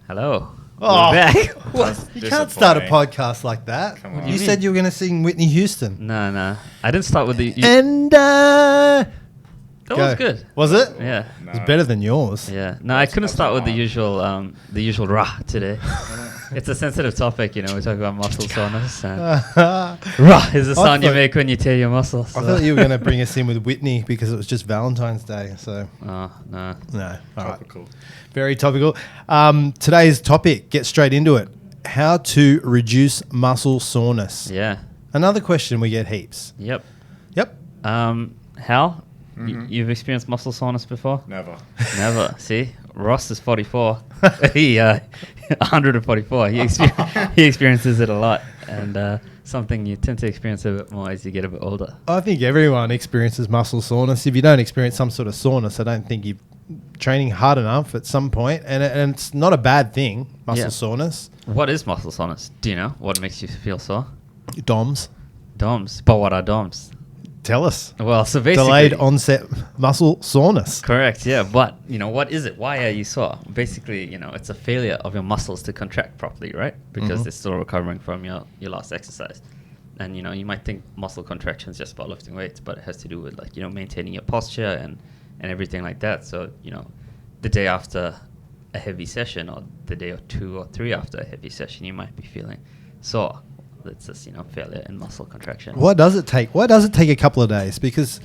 Hello. Oh. We're back. What? You can't start a podcast like that. Come on. You said you were going to sing Whitney Houston. No. I didn't start with the... That was good. Was it? Yeah. No. It's better than yours. Yeah. No, I couldn't that's start with the fine. usual rah today. It's a sensitive topic, you know. We're talking about muscle soreness. And rah is the sound you make when you tear your muscles. I thought you were going to bring us in with Whitney because it was just Valentine's Day. So Oh, no. no, all right. Topical. Very topical. Today's topic. Get straight into it. How to reduce muscle soreness. Yeah. Another question we get heaps. Yep. Yep. Hal, you've experienced muscle soreness before? Never. Never. See? Ross is 44. He 144. He experiences it a lot, and something you tend to experience a bit more as you get a bit older. I think everyone experiences muscle soreness. If you don't experience some sort of soreness, I don't think you're training hard enough at some point. And it's not a bad thing, muscle soreness. What is muscle soreness? Do you know what makes you feel sore? DOMS. DOMS. But what are DOMS? Tell us. Well, so basically... Delayed onset muscle soreness. Correct, yeah. But, what is it? Why are you sore? Basically, it's a failure of your muscles to contract properly, right? Because they're still recovering from your last exercise. And, you might think muscle contraction is just about lifting weights, but it has to do with, maintaining your posture and everything like that. So, the day after a heavy session or the day or 2 or 3 after a heavy session, you might be feeling sore. It's just, failure in muscle contraction. Why does it take a couple of days? Because,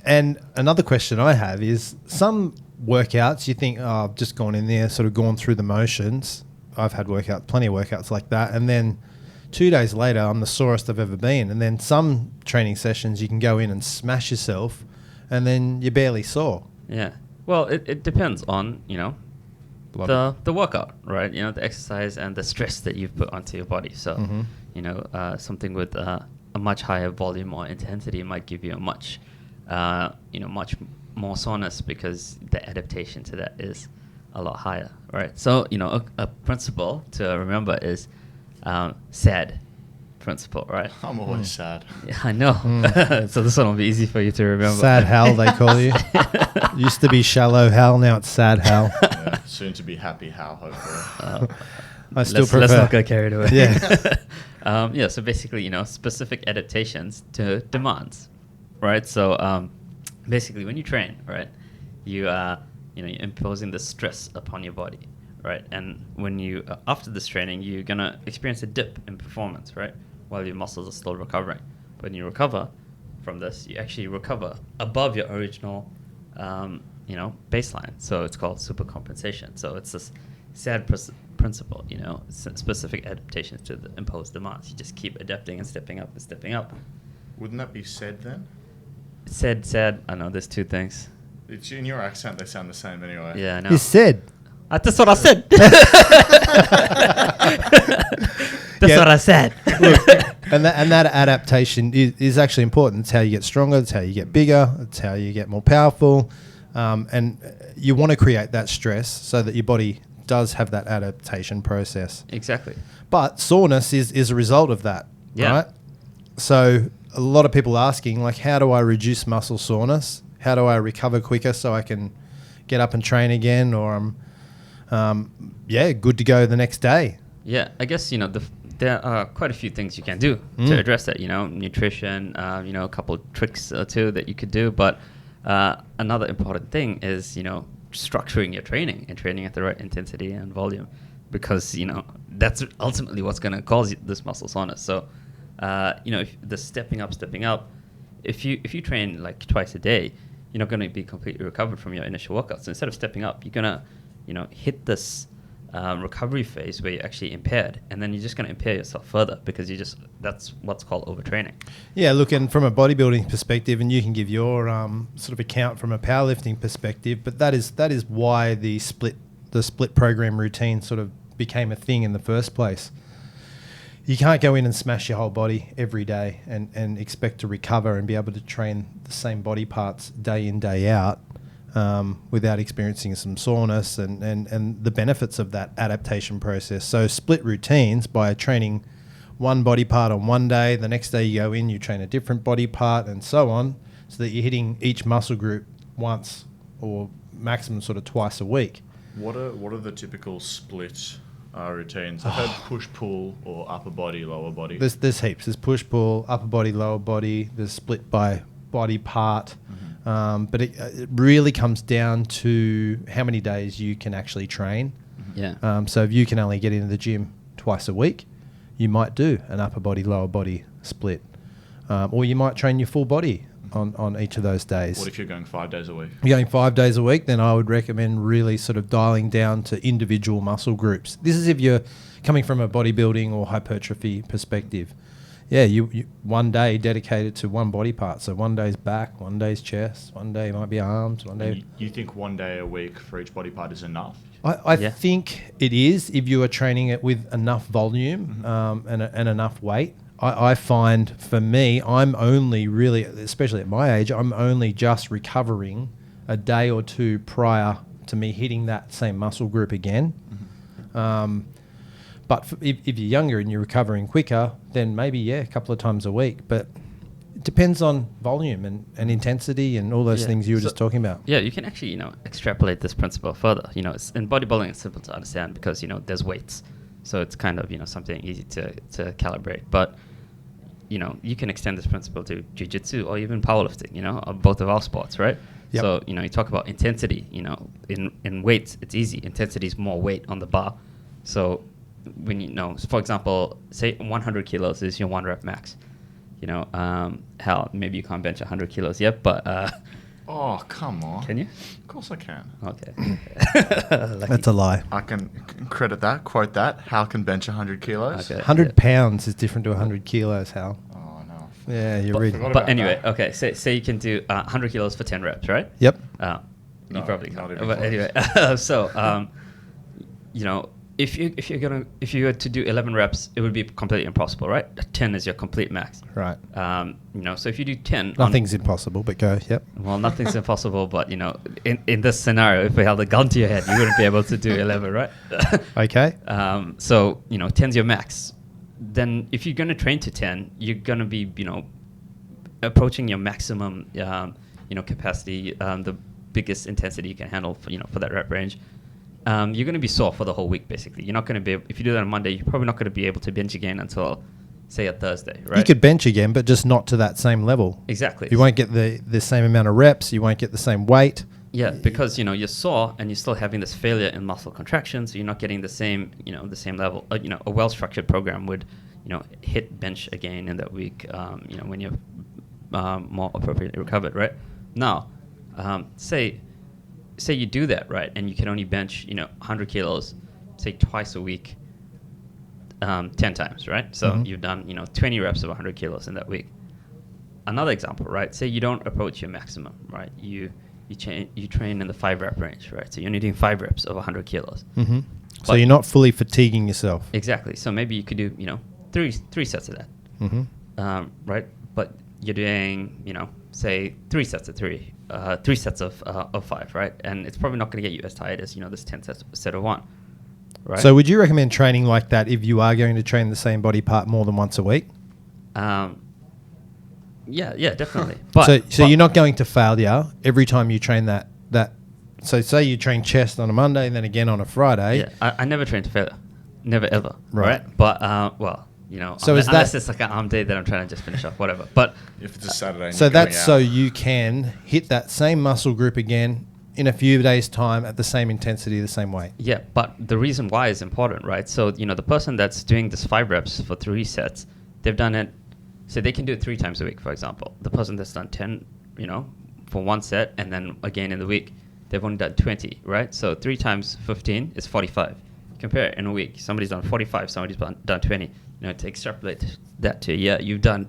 and another question I have is, some workouts you think, oh, I've just gone in there, sort of gone through the motions. I've had plenty of workouts like that. And then 2 days later, I'm the sorest I've ever been. And then some training sessions, you can go in and smash yourself and then you're barely sore. Yeah. Well, it depends on, the workout, right? The exercise and the stress that you've put onto your body. So, something with a much higher volume or intensity might give you a much more soreness because the adaptation to that is a lot higher, right? So, a principle to remember is SAD principle, right? I'm always sad. Yeah, I know. So this one will be easy for you to remember. Sad Hal, they call you. Used to be Shallow Hal, now it's Sad Hal. Yeah, soon to be happy Hal, hopefully. I still prefer. Let's not get carried away. Yeah. So basically, specific adaptations to demands, right? So basically, when you train, right, you're imposing the stress upon your body, right? And when you after this training, you're gonna experience a dip in performance, right, while your muscles are still recovering. But when you recover from this, you actually recover above your original, baseline. So it's called supercompensation. So it's this SAD principle, specific adaptations to the imposed demands. You just keep adapting and stepping up and stepping up. Wouldn't that be said then? SAD. I know there's two things. It's in your accent, they sound the same anyway. Yeah, I know. You said. That's what I said. That's what I said. Look, and that adaptation is actually important. It's how you get stronger. It's how you get bigger. It's how you get more powerful. And you want to create that stress so that your body does have that adaptation process. Exactly. But soreness is a result of that, right? So a lot of people asking, how do I reduce muscle soreness? How do I recover quicker so I can get up and train again, or I'm good to go the next day? Yeah, I guess, there are quite a few things you can do to address that, nutrition, a couple of tricks or two that you could do. But another important thing is, structuring your training and training at the right intensity and volume, because, that's ultimately what's going to cause this muscle soreness. So, if the stepping up, if you train twice a day, you're not going to be completely recovered from your initial workout. So instead of stepping up, you're going to, hit this recovery phase where you're actually impaired, and then you're just going to impair yourself further because that's what's called overtraining. Yeah, look, and from a bodybuilding perspective, and you can give your sort of account from a powerlifting perspective, but that is why the split program routine sort of became a thing in the first place. You can't go in and smash your whole body every day and expect to recover and be able to train the same body parts day in, day out without experiencing some soreness and the benefits of that adaptation process. So split routines by training one body part on one day, the next day you go in, you train a different body part and so on, so that you're hitting each muscle group once or maximum sort of twice a week. What are the typical split routines? I've heard push pull or upper body lower body. There's heaps. There's push pull, upper body, lower body. There's split by body part. But it really comes down to how many days you can actually train. Yeah. So if you can only get into the gym twice a week, you might do an upper body, lower body split. Or you might train your full body on each of those days. What if you're going 5 days a week? You're going 5 days a week, then I would recommend really sort of dialing down to individual muscle groups. This is if you're coming from a bodybuilding or hypertrophy perspective. Yeah, you 1 day dedicated to one body part. So 1 day's back, 1 day's chest, 1 day might be arms, 1 day... You think 1 day a week for each body part is enough? I think it is if you are training it with enough volume and enough weight. I find for me, I'm only really, especially at my age, I'm only just recovering a day or two prior to me hitting that same muscle group again. But if you're younger and you're recovering quicker, then maybe, a couple of times a week. But it depends on volume and intensity and all those things you were just talking about. Yeah, you can actually, extrapolate this principle further. It's, in bodybuilding, it's simple to understand because, there's weights. So it's kind of, something easy to calibrate. But, you can extend this principle to jiu-jitsu or even powerlifting, or both of our sports, right? Yep. So, you talk about intensity, in weights, it's easy. Intensity is more weight on the bar. So when for example, say 100 kilos is your 1 rep max. Hell, maybe you can't bench 100 kilos yet, but... Oh, come on. Can you? Of course I can. Okay. That's a lie. I can credit that, quote that. Hal can bench 100 kilos. Okay. 100 pounds is different to 100 kilos, Hal. Oh, no. Yeah, you're reading. But anyway, okay, say you can do 100 kilos for 10 reps, right? Yep. You No, probably not can't. even But close. anyway, so if you were to do 11 reps, it would be completely impossible, right? 10 is your complete max. Right. So if you do 10, Nothing's impossible, but go. Yep. well, nothing's impossible, but in this scenario, if we held a gun to your head, you wouldn't be able to do 11, right? Okay. So 10's your max. Then if you're going to train to 10, you're going to be approaching your maximum capacity, the biggest intensity you can handle for that rep range. You're going to be sore for the whole week, basically. You're not going to be if you do that on Monday, you're probably not going to be able to bench again until, say, a Thursday, right? You could bench again, but just not to that same level. Exactly. You won't get the same amount of reps. You won't get the same weight. Yeah, because you're sore and you're still having this failure in muscle contraction, so you're not getting the same level. A well-structured program would hit bench again in that week. When you're more appropriately recovered, right? Now, say you do that, right, and you can only bench 100 kilos, say twice a week, 10 times, right? So you've done 20 reps of 100 kilos in that week. Another example, right? Say you don't approach your maximum, right? You train in the 5 rep range, right? So you're only doing 5 reps of 100 kilos. Mm-hmm. So you're not fully fatiguing yourself. Exactly. So maybe you could do three sets of that, right? But you're doing say 3 sets of 3, 3 sets of 5, right? And it's probably not going to get you as tired as this 10 set of 1, right? So would you recommend training like that if you are going to train the same body part more than once a week? Yeah, definitely. But so you're not going to failure every time you train that. So say you train chest on a Monday and then again on a Friday. Yeah, I never train to failure, never ever. Right. But so is unless that it's like an arm day that I'm trying to just finish off, whatever. But If it's a Saturday. And so you're going that's out. so you can hit that same muscle group again in a few days' time at the same intensity, the same weight. yeah, but the reason why is important, right? So the person that's doing this 5 reps for 3 sets, they've done it. So they can do it 3 times a week, for example. The person that's done 10, for 1 set, and then again in the week, they've only done 20, right? So 3 times 15 is 45. Compare it in a week. Somebody's done 45, somebody's done 20. To extrapolate that to a year, you've done,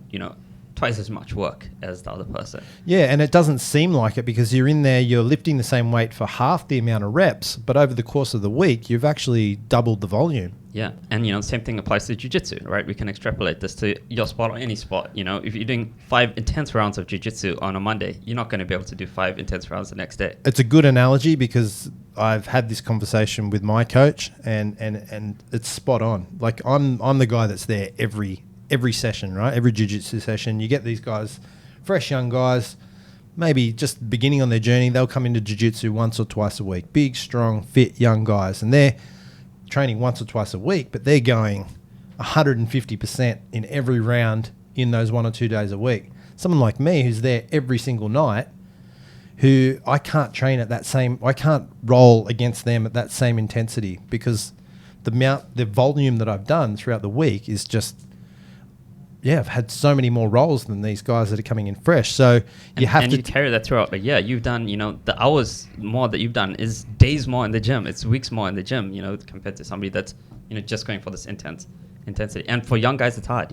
twice as much work as the other person. Yeah, and it doesn't seem like it because you're in there, you're lifting the same weight for half the amount of reps, but over the course of the week, you've actually doubled the volume. Yeah, and the same thing applies to jiu-jitsu, right? We can extrapolate this to your sport or any sport. If you're doing 5 intense rounds of jiu-jitsu on a Monday, you're not going to be able to do 5 intense rounds the next day. It's a good analogy because I've had this conversation with my coach and it's spot on. Like I'm the guy that's there every session, right? Every jiu-jitsu session. You get these guys, fresh young guys, maybe just beginning on their journey, they'll come into jiu-jitsu once or twice a week. Big, strong, fit, young guys. And they're training once or twice a week, but they're going 150% in every round in those 1 or 2 days a week. Someone like me who's there every single night, who I can't train at that same, I can't roll against them at that same intensity, because the volume that I've done throughout the week is just, I've had so many more rolls than these guys that are coming in fresh. So you carry that throughout. Like, you've done, the hours more that you've done is days more in the gym. It's weeks more in the gym, compared to somebody that's, just going for this intensity. And for young guys, it's hard,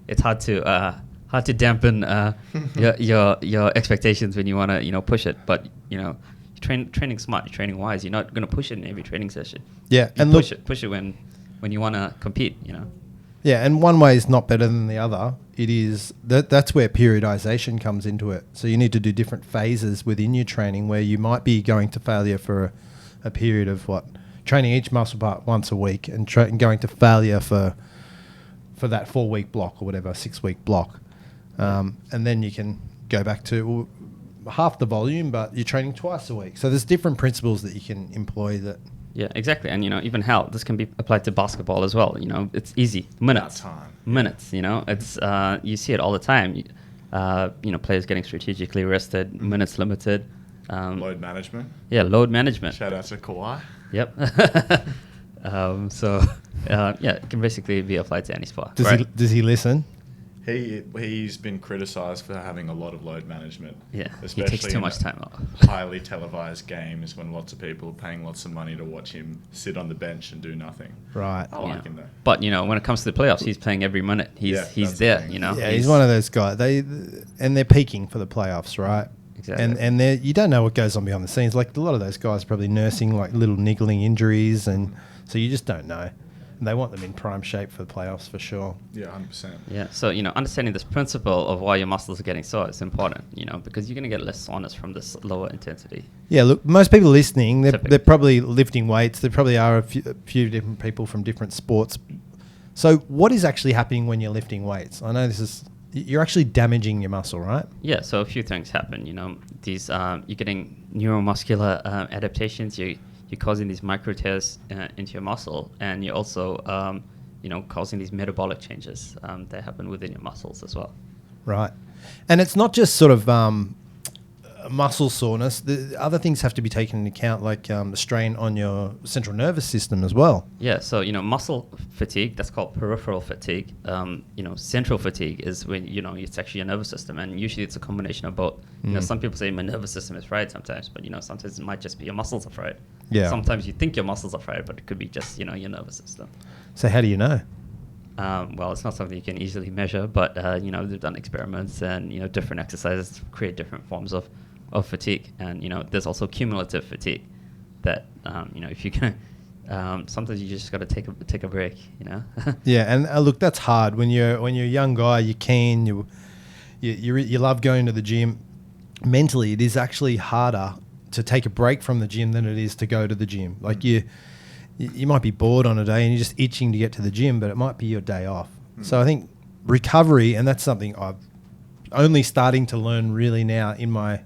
it's hard to dampen your expectations when you want to, push it. But, training smart, you're training wise. You're not going to push it in every training session. Yeah. And push it when you want to compete, Yeah, and one way is not better than the other. It is that's where periodization comes into it. So you need to do different phases within your training, where you might be going to failure for a period of training each muscle part once a week, and going to failure for that 4-week block or whatever, 6-week block. And then you can go back to half the volume, but you're training twice a week. So there's different principles that you can employ that. Yeah, exactly. And, even this can be applied to basketball as well. It's easy. Minutes. It's, you see it all the time. Players getting strategically rested, minutes limited. Load management. Yeah, load management. Shout out to Kawhi. Yep. It can basically be applied to any sport. Does he listen? He's been criticised for having a lot of load management. Yeah, especially he takes too much time off. Highly televised games when lots of people are paying lots of money to watch him sit on the bench and do nothing. Right. I like him though. But when it comes to the playoffs, he's playing every minute. He's there. Yeah, he's one of those guys. They're peaking for the playoffs, right? Exactly. And you don't know what goes on behind the scenes. Like, a lot of those guys are probably nursing like little niggling injuries, and so you just don't know. And they want them in prime shape for the playoffs for sure. Yeah, 100%. Yeah, so understanding this principle of why your muscles are getting sore is important. Because you're going to get less soreness from this lower intensity. Yeah, look, most people listening, they're probably lifting weights. There probably are a few different people from different sports. So what is actually happening when you're lifting weights? I know you're actually damaging your muscle, right? Yeah, so a few things happen. These you're getting neuromuscular adaptations. You're causing these micro tears into your muscle, and you're also causing these metabolic changes that happen within your muscles as well. Right. And it's not just sort of muscle soreness. The other things have to be taken into account, like the strain on your central nervous system as well. Yeah, so muscle fatigue, that's called peripheral fatigue. Central fatigue is when it's actually your nervous system, and usually it's a combination of both. Some people say my nervous system is fried sometimes, but sometimes it might just be your muscles are fried. Yeah. Sometimes you think your muscles are fried, but it could be just your nervous system. So how do you know? Well, it's not something you can easily measure, but they've done experiments and different exercises to create different forms of fatigue, and there's also cumulative fatigue that if you can sometimes you just got to take a break. Yeah, and look, that's hard when you're a young guy. You're keen, you love going to the gym. Mentally, it is actually harder to take a break from the gym than it is to go to the gym. Like you might be bored on a day and you're just itching to get to the gym, but it might be your day off. So I think recovery, and that's something I've only starting to learn really now in my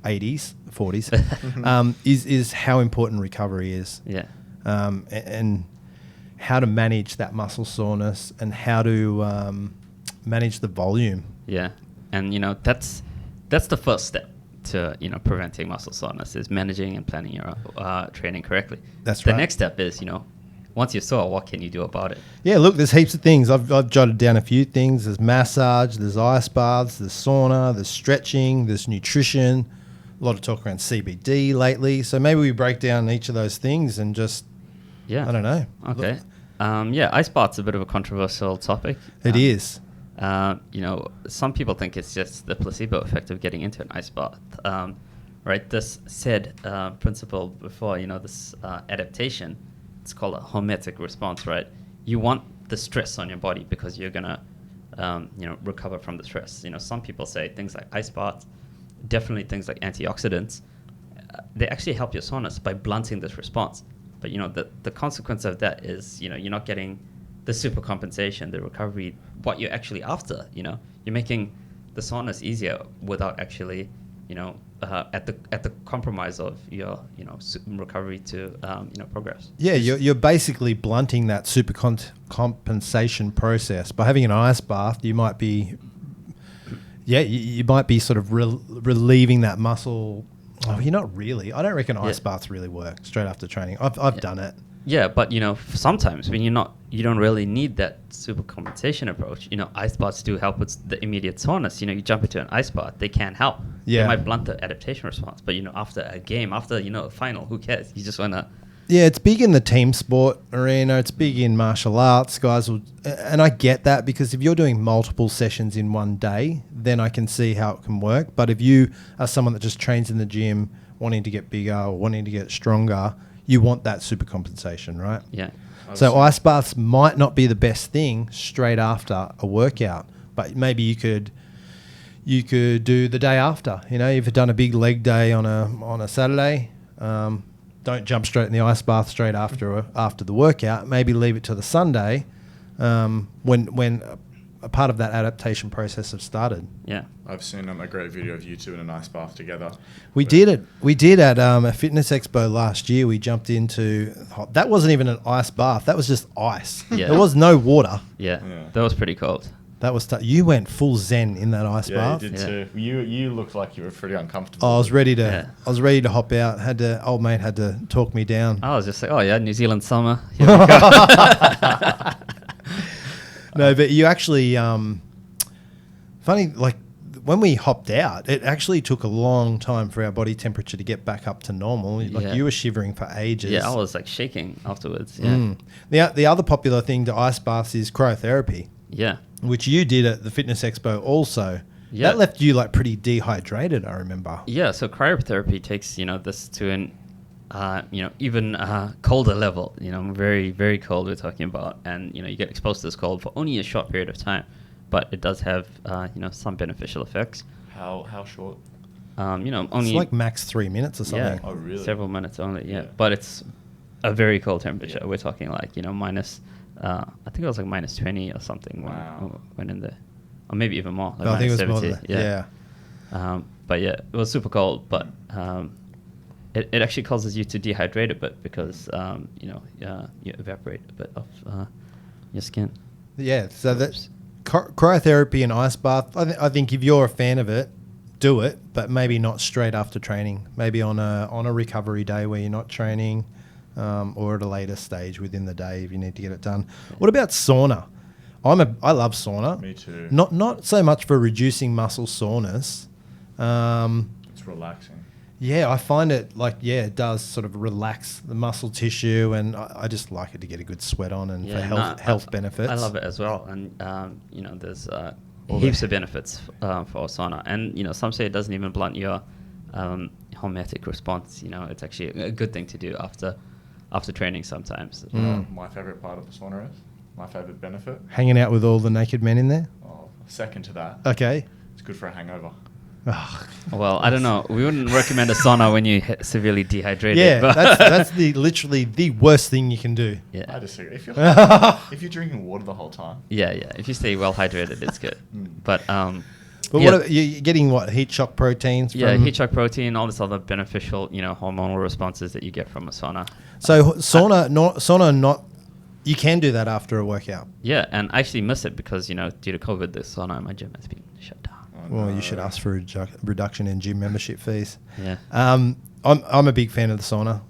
40s, is how important recovery is. Yeah. And how to manage that muscle soreness and how to manage the volume. Yeah. And, that's the first step to, preventing muscle soreness, is managing and planning your training correctly. That's right. The next step is, once you're sore, what can you do about it? Yeah, look, there's heaps of things. I've jotted down a few things. There's massage, there's ice baths, there's sauna, there's stretching, there's nutrition. A lot of talk around CBD lately. So maybe we break down each of those things and just, I don't know. Okay. Ice bath's a bit of a controversial topic. It is. Some people think it's just the placebo effect of getting into an ice bath. Right? This said principle before, this adaptation, it's called a hormetic response, right? You want the stress on your body because you're going to, recover from the stress. Some people say things like ice baths, definitely things like antioxidants, they actually help your soreness by blunting this response. But, the consequence of that is, you're not getting the super compensation, the recovery, what you're actually after. You're making the soreness easier without actually at the compromise of your recovery to progress. Yeah, you're basically blunting that compensation process by having an ice bath. You might be, you might be sort of relieving that muscle. Oh, you're not really. I don't reckon ice baths really work straight after training. I've done it. Yeah, but sometimes when you don't really need that super compensation approach. Ice baths do help with the immediate soreness. You jump into an ice bath, they can help. Yeah. They might blunt the adaptation response, but after a game, after a final, who cares? You just wanna. Yeah, it's big in the team sport arena. It's big in martial arts. Guys will, and I get that, because if you're doing multiple sessions in one day, then I can see how it can work. But if you are someone that just trains in the gym, wanting to get bigger or wanting to get stronger, you want that super compensation, right? Yeah. So ice baths might not be the best thing straight after a workout, but maybe you could do the day after. If you've done a big leg day on a Saturday, don't jump straight in the ice bath straight after the workout. Maybe leave it to the Sunday, when a part of that adaptation process have started. Yeah. I've seen a great video of you two in an ice bath together. We did at a fitness expo last year. We jumped into that wasn't even an ice bath. That was just ice. Yeah. There was no water. Yeah. That was pretty cold. That was you went full zen in that ice bath. Yeah, you did too. You looked like you were pretty uncomfortable. I was ready to hop out. Old mate had to talk me down. I was just like, oh yeah, New Zealand summer. No, but you actually funny, like when we hopped out, it actually took a long time for our body temperature to get back up to normal. Like you were shivering for ages. Yeah, I was like shaking afterwards. Yeah. The other popular thing to ice baths is cryotherapy. Yeah. Which you did at the Fitness Expo also. Yeah. That left you like pretty dehydrated, I remember. Yeah, so cryotherapy takes, this to an even colder level, very, very cold we're talking about. And, you get exposed to this cold for only a short period of time. But it does have, some beneficial effects. How short? Only... It's like max 3 minutes or something. Oh, really? Several minutes only, yeah. But it's a very cold temperature. Yeah. We're talking like, minus... I think it was like minus 20 or something. Wow. When in there. Or maybe even more. Like I think it was 70, more than that. Yeah. But yeah, it was super cold. But it actually causes you to dehydrate a bit because, you evaporate a bit of your skin. Yeah, so that's cryotherapy and ice bath. I think if you're a fan of it, do it, but maybe not straight after training. Maybe on a recovery day where you're not training. Or at a later stage within the day if you need to get it done. Yeah. What about sauna? I love sauna. Me too. Not so much for reducing muscle soreness. It's relaxing. Yeah, I find it it does sort of relax the muscle tissue, and I just like it to get a good sweat on and for health benefits. I love it as well, and there's heaps of benefits for sauna, and some say it doesn't even blunt your hormetic response. It's actually a good thing to do after training sometimes. My favorite part of the sauna is my favorite benefit. Hanging out with all the naked men in there? Oh, second to that. Okay. It's good for a hangover. Well, I don't know. We wouldn't recommend a sauna when you're severely dehydrated. Yeah, that's literally the worst thing you can do. Yeah. I disagree. If you're drinking water the whole time. Yeah. If you stay well hydrated, it's good. But what you're getting? What, heat shock proteins? Heat shock protein, all this other beneficial, hormonal responses that you get from a sauna. So sauna, you can do that after a workout. Yeah, and I actually miss it because due to COVID, the sauna in my gym has been shut down. Oh, well, you should ask for a reduction in gym membership fees. Yeah. I'm a big fan of the sauna.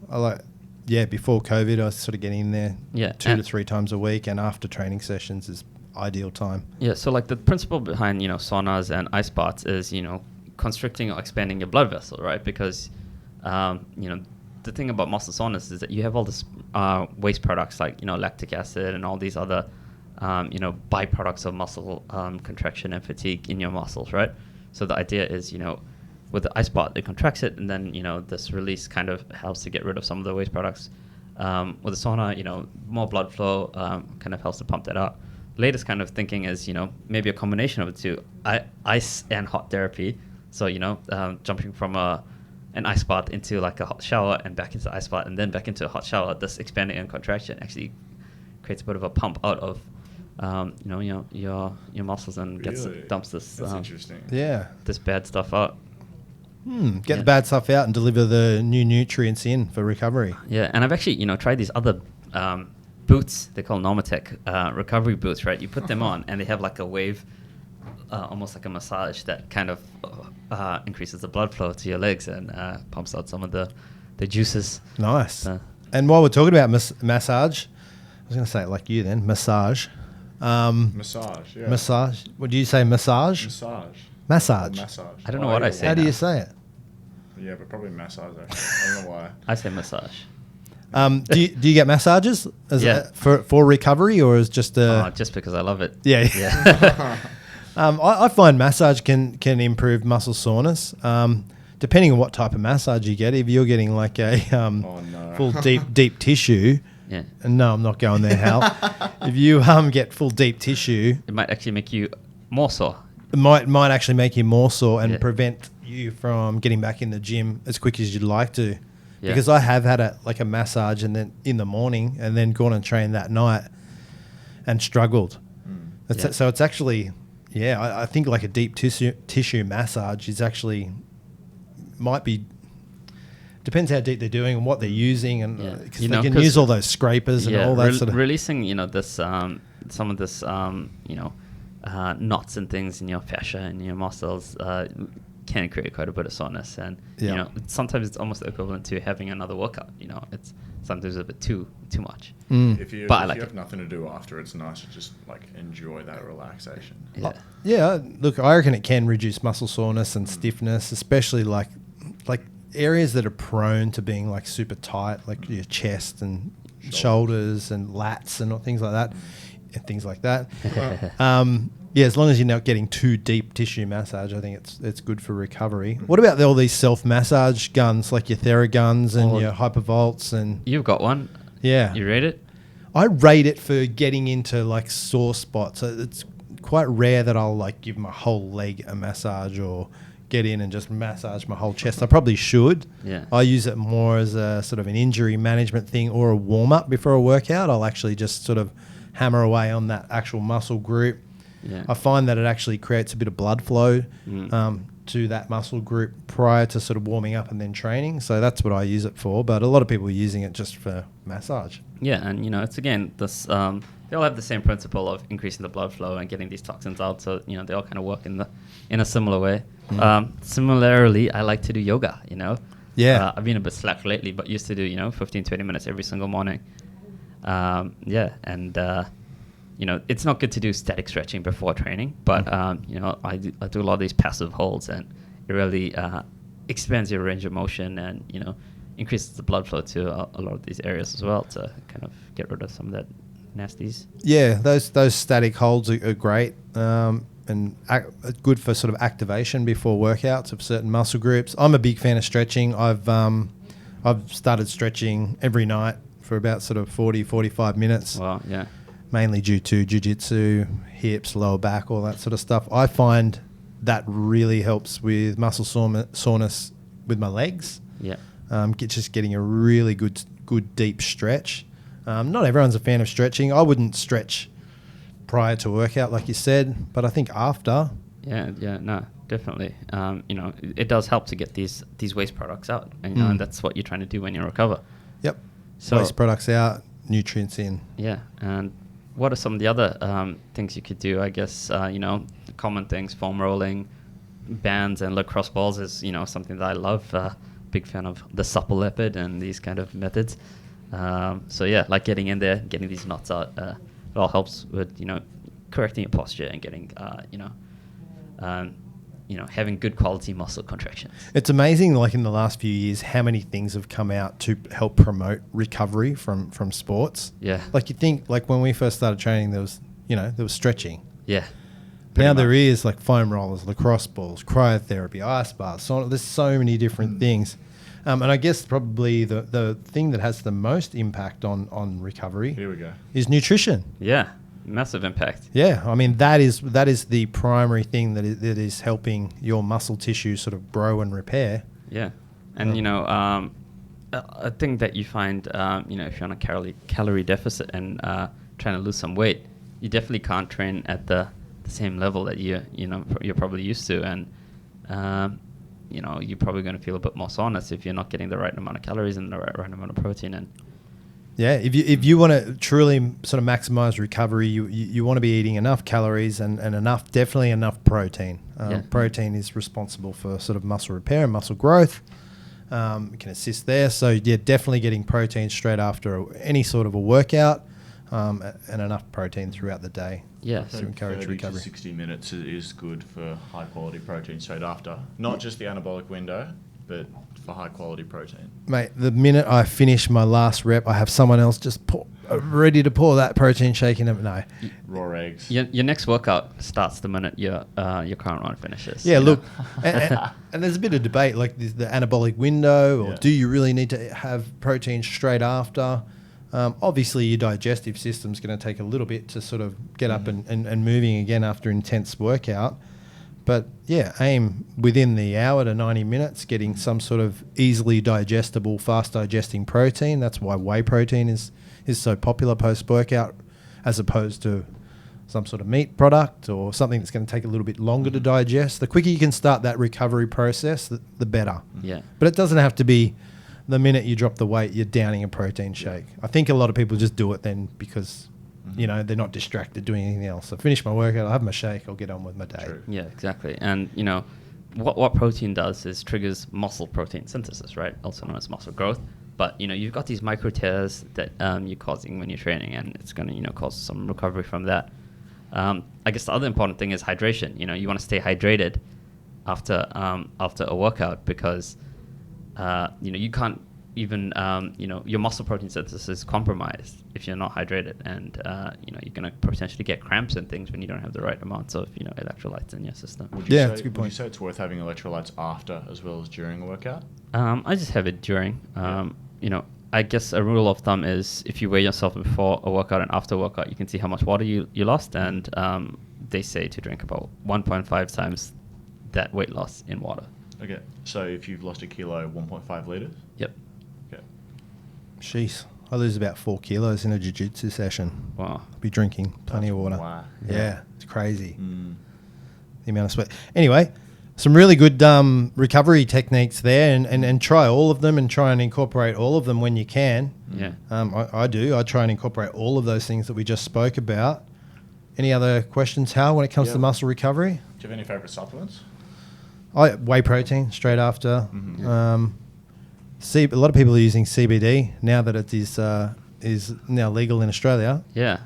Before COVID, I was sort of getting in there 2 to 3 times a week, and after training sessions is ideal time. Yeah, so like the principle behind saunas and ice baths is constricting or expanding your blood vessel, right? Because the thing about muscle soreness is that you have all this waste products like lactic acid and all these other byproducts of muscle contraction and fatigue in your muscles, right? So the idea is with the ice bath it contracts it, and then this release kind of helps to get rid of some of the waste products. With the sauna, more blood flow kind of helps to pump that out. Latest kind of thinking is, maybe a combination of the two, ice and hot therapy. So, jumping from an ice bath into like a hot shower and back into the ice bath and then back into a hot shower, this expanding and contraction actually creates a bit of a pump out of, your muscles and dumps this, That's interesting. Yeah, this bad stuff out. Get the bad stuff out and deliver the new nutrients in for recovery. Yeah, and I've actually, tried these other boots. They're called Normatec recovery boots, right? You put them on, and they have like a wave, almost like a massage that kind of increases the blood flow to your legs and pumps out some of the juices. Nice. And while we're talking about massage, I was going to say it like you then, massage. Massage, yeah. Massage. What do you say, massage? Massage. Massage. Massage. I don't know what I say. How do now. you say it? Yeah, but probably massage, actually. I don't know why. I say massage. Do you get massages for recovery, or is just just because I love it. Yeah. I find massage can improve muscle soreness. Depending on what type of massage you get. If you're getting like a full deep tissue, Yeah. no, I'm not going there, Hal. If you get full deep tissue, It might actually make you more sore. it might actually make you more sore and prevent you from getting back in the gym as quick as you'd like to. Yeah. Because I have had a massage and then in the morning and then gone and trained that night and struggled. So it's actually, I think like a deep tissue massage is actually might be, depends how deep they're doing and what they're using, and because they can use all those scrapers and all that sort of releasing. This some of this knots and things in your fascia and your muscles can create quite a bit of soreness, and sometimes it's almost equivalent to having another workout. It's sometimes a bit too much. If you have nothing to do after, it's nice to just like enjoy that relaxation. Look, I reckon it can reduce muscle soreness and stiffness, especially like areas that are prone to being like super tight, like your chest and shoulders and lats and things like that, and things like that. As long as you're not getting too deep tissue massage, I think it's good for recovery. What about all these self-massage guns, like your Theraguns and your Hypervolts? And you've got one. Yeah. You rate it? I rate it for getting into like sore spots. It's quite rare that I'll like give my whole leg a massage or get in and just massage my whole chest. I probably should. Yeah. I use it more as a sort of an injury management thing or a warm-up before a workout. I'll actually just sort of hammer away on that actual muscle group. Yeah. I find that it actually creates a bit of blood flow to that muscle group prior to sort of warming up and then training. So that's what I use it for. But a lot of people are using it just for massage. Yeah, and it's again this. They all have the same principle of increasing the blood flow and getting these toxins out. So they all kind of work in a similar way. Similarly, I like to do yoga. Yeah. I've been a bit slack lately, but used to do 15-20 minutes every single morning. It's not good to do static stretching before training, but I do a lot of these passive holds, and it really expands your range of motion and increases the blood flow to a lot of these areas as well to kind of get rid of some of that nasties. Yeah, those static holds are great and good for sort of activation before workouts of certain muscle groups. I'm a big fan of stretching. I've started stretching every night for about sort of 40-45 minutes. Wow, yeah. Mainly due to jiu-jitsu, hips, lower back, all that sort of stuff. I find that really helps with muscle soreness with my legs. Yeah. Just getting a really good deep stretch. Not everyone's a fan of stretching. I wouldn't stretch prior to workout, like you said, but I think after. Yeah, no, definitely. It does help to get these waste products out, and that's what you're trying to do when you recover. Yep. So waste products out, nutrients in. Yeah, and what are some of the other things you could do? I guess common things: foam rolling, bands, and lacrosse balls is something that I love. Big fan of the supple leopard and these kind of methods. Like getting in there, getting these knots out, it all helps with correcting your posture and getting having good quality muscle contractions. It's amazing, like in the last few years, how many things have come out to help promote recovery from sports. Yeah. Like you think, like when we first started training, there was stretching. Yeah. Now there is like foam rollers, lacrosse balls, cryotherapy, ice baths. There's so many different things. And I guess probably the thing that has the most impact on recovery is nutrition. Yeah. Massive impact. Yeah, I mean that is the primary thing that is helping your muscle tissue sort of grow and repair. Yeah, and a thing that you find, if you're on a calorie deficit and trying to lose some weight, you definitely can't train at the same level that you're probably used to, and you're probably going to feel a bit more soreness if you're not getting the right amount of calories and the right amount of protein in. Yeah, if you want to truly sort of maximize recovery, you want to be eating enough calories and definitely enough protein. Protein is responsible for sort of muscle repair and muscle growth. It can assist there. So yeah, definitely getting protein straight after any sort of a workout, and enough protein throughout the day. Yeah, to encourage 30 recovery. to 60 minutes is good for high quality protein straight after. Not just the anabolic window, but for high quality protein. Mate, the minute I finish my last rep, I have someone else just ready to pour that protein shake in it. No. Raw eggs. Your next workout starts the minute your current one finishes. Yeah, look, and there's a bit of debate, like the anabolic window, or do you really need to have protein straight after? Obviously, your digestive system's going to take a little bit to sort of get up and moving again after intense workout. But yeah, aim within the hour to 90 minutes, getting some sort of easily digestible, fast digesting protein. That's why whey protein is so popular post-workout, as opposed to some sort of meat product or something that's going to take a little bit longer to digest. The quicker you can start that recovery process, the better. Yeah. But it doesn't have to be the minute you drop the weight, you're downing a protein shake. I think a lot of people just do it then because, they're not distracted doing anything else. I finish my workout, I'll have my shake, I'll get on with my day. True. Yeah, exactly. And, what protein does is triggers muscle protein synthesis, right? Also known as muscle growth. But, you've got these micro tears that you're causing when you're training, and it's going to, cause some recovery from that. I guess the other important thing is hydration. You want to stay hydrated after a workout because, you can't even, your muscle protein synthesis is compromised if you're not hydrated. And, you're going to potentially get cramps and things when you don't have the right amounts of, electrolytes in your system. That's a good point. Would you say it's worth having electrolytes after as well as during a workout? I just have it during. I guess a rule of thumb is if you weigh yourself before a workout and after a workout, you can see how much water you lost. And they say to drink about 1.5 times that weight loss in water. Okay, so if you've lost a kilo, 1.5 litres? Yep. Okay. Jeez, I lose about 4 kilos in a jiu-jitsu session. Wow. Be drinking plenty of water. Wow. Yeah, it's crazy. The amount of sweat. Anyway, some really good recovery techniques there, and try all of them and try and incorporate all of them when you can. Yeah. I do. I try and incorporate all of those things that we just spoke about. Any other questions, Hal, when it comes to muscle recovery? Do you have any favourite supplements? Whey protein straight after. A lot of people are using CBD now that it is now legal in Australia. Yeah.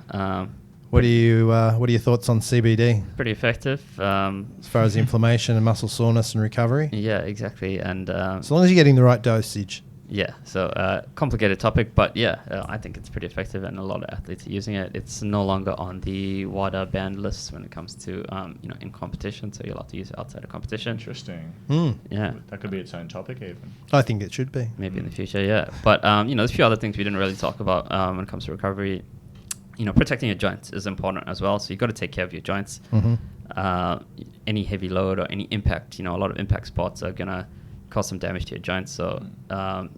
What are your thoughts on CBD? Pretty effective. As far as inflammation and muscle soreness and recovery? Yeah, exactly. And as long as you're getting the right dosage. yeah, so complicated topic, but yeah, I think it's pretty effective, and a lot of athletes are using it. It's no longer on the WADA banned list when it comes to in competition, so you're allowed to use it outside of competition. Interesting. Yeah, That could be its own topic even. I think it should be. maybe in the future. Yeah, but there's a few other things we didn't really talk about when it comes to recovery. Protecting your joints is important as well. So you've got to take care of your joints. Any heavy load or any impact, a lot of impact sports are gonna cause some damage to your joints. So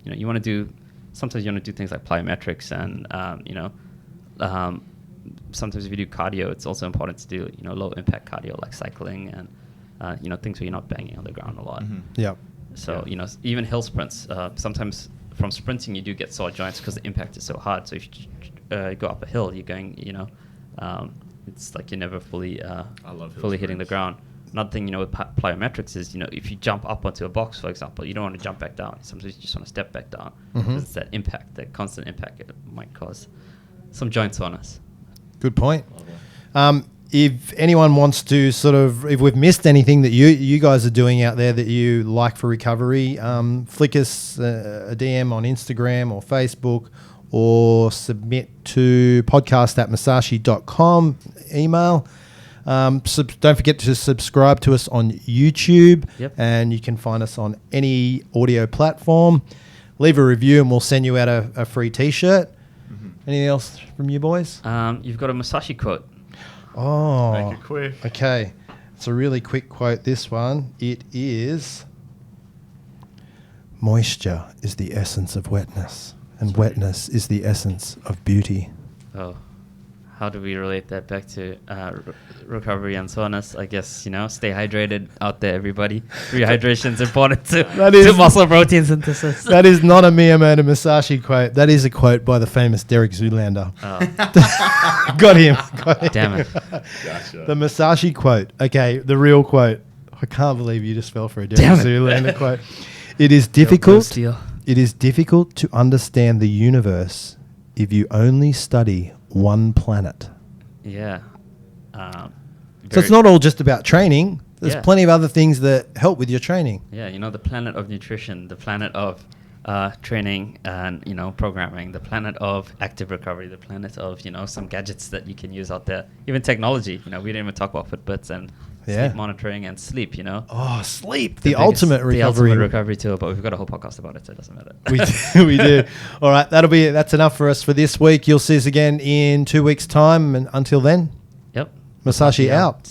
you want to do. Sometimes you want to do things like plyometrics, and sometimes if you do cardio, it's also important to do low impact cardio like cycling and things where you're not banging on the ground a lot. Yep. So even hill sprints. Sometimes from sprinting you do get sore joints because the impact is so hard. So if you go up a hill, you're going, it's like you're never fully hitting the ground. Another thing, with plyometrics is, if you jump up onto a box, for example, you don't want to jump back down. Sometimes you just want to step back down because it's that impact, that constant impact. It might cause some joint soreness. Good point. If anyone wants to if we've missed anything that you guys are doing out there that you like for recovery, flick us a DM on Instagram or Facebook, or submit to podcast@musashi.com email. Don't forget to subscribe to us on YouTube. Yep. And you can find us on any audio platform. Leave a review and we'll send you out a free T-shirt. Anything else from you boys? You've got a Musashi quote. Oh, Make it quick. Okay. It's a really quick quote, this one. It is, "Moisture is the essence of wetness, and wetness is the essence of beauty." Oh, how do we relate that back to recovery and soreness? I guess, stay hydrated out there, everybody. Rehydration is important to muscle protein synthesis. That is not a Miyamoto Musashi quote. That is a quote by the famous Derek Zoolander. Oh. Got him. Damn it. Gotcha. The Musashi quote. Okay, the real quote. I can't believe you just fell for a Derek Zoolander quote. It is difficult. It is difficult to understand the universe if you only study one planet. Yeah. So it's not all just about training. There's Yeah. plenty of other things that help with your training. Yeah, the planet of nutrition, the planet of training and, programming, the planet of active recovery, the planet of, some gadgets that you can use out there. Even technology, we didn't even talk about Fitbits and sleep monitoring and sleep, Oh, sleep. The ultimate recovery. The ultimate recovery tool, but we've got a whole podcast about it, so it doesn't matter. We do. All right, that's enough for us for this week. You'll see us again in 2 weeks' time. And until then, Yep. Musashi out.